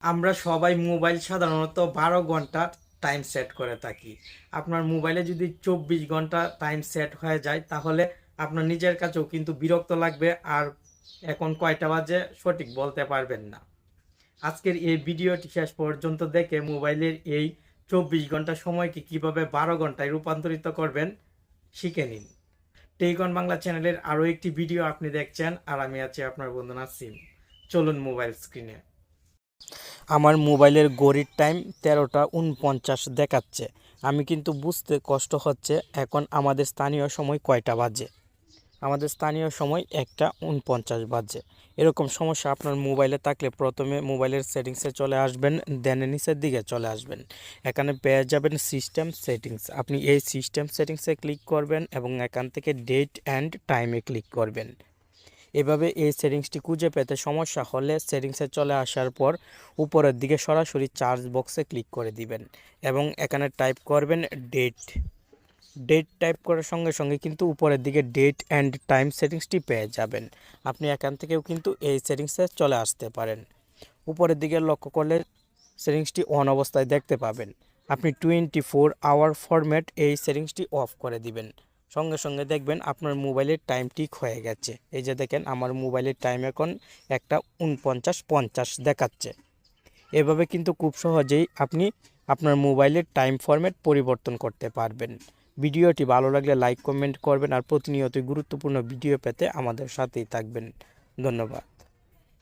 আমরা সবাই মোবাইল সাধারণত 12 ঘন্টা টাইম সেট করে থাকি। আপনার মোবাইলে যদি 24 ঘন্টা টাইম সেট হয়ে যায় তাহলে আপনার নিজের কাছেও কিন্তু বিরক্ত লাগবে, আর এখন কয়টা বাজে সঠিক বলতে পারবেন না। আজকের এই ভিডিওটি শেষ পর্যন্ত দেখে মোবাইলের এই 24 ঘন্টা সময়কে কিভাবে 12 ঘন্টায় রূপান্তরিত করবেন শিখে নিন। টেকন বাংলা চ্যানেলের আরও একটি ভিডিও আপনি দেখছেন, আর আমি আছি আপনার বন্ধু নাসিম। চলুন মোবাইল স্ক্রিনে। আমার মোবাইলের ঘড়ির টাইম 13টা 49 দেখাচ্ছে। আমি কিন্তু বুঝতে কষ্ট হচ্ছে এখন আমাদের স্থানীয় সময় কয়টা বাজে। আমাদের স্থানীয় সময় 1টা 49 বাজে। এরকম সমস্যা আপনার মোবাইলে থাকলে প্রথমে মোবাইলের সেটিংসে চলে আসবেন, দেন নিচের দিকে চলে আসবেন। এখানে পেয়ে যাবেন সিস্টেম সেটিংস। আপনি এই সিস্টেম সেটিংসে ক্লিক করবেন এবং এখান থেকে ডেট অ্যান্ড টাইমে ক্লিক করবেন। এভাবে এই সেটিংসটি খুঁজে পেতে সমস্যা হলে সেটিংসে চলে আসার পর উপরের দিকে সরাসরি চার্জ বক্সে ক্লিক করে দিবেন এবং এখানে টাইপ করবেন ডেট। টাইপ করার সঙ্গে সঙ্গে কিন্তু উপরের দিকে ডেট অ্যান্ড টাইম সেটিংসটি পেয়ে যাবেন। আপনি এখান থেকেও কিন্তু এই সেটিংসে চলে আসতে পারেন। উপরের দিকে লক্ষ্য করলে সেটিংসটি অন অবস্থায় দেখতে পাবেন। আপনি 24 আওয়ার ফরম্যাট এই সেটিংসটি অফ করে দিবেন। সঙ্গে সঙ্গে দেখবেন আপনার মোবাইলের টাইম ঠিক হয়ে গেছে। এই যে দেখেন আমার মোবাইলের টাইম এখন 1টা 49:50 দেখাচ্ছে। এভাবে কিন্তু খুব সহজেই আপনি আপনার মোবাইলের টাইম ফরম্যাট পরিবর্তন করতে পারবেন। ভিডিওটি ভালো লাগলে লাইক কমেন্ট করবেন, আর প্রতিনিয়তই গুরুত্বপূর্ণ ভিডিও পেতে আমাদের সাথেই থাকবেন। ধন্যবাদ।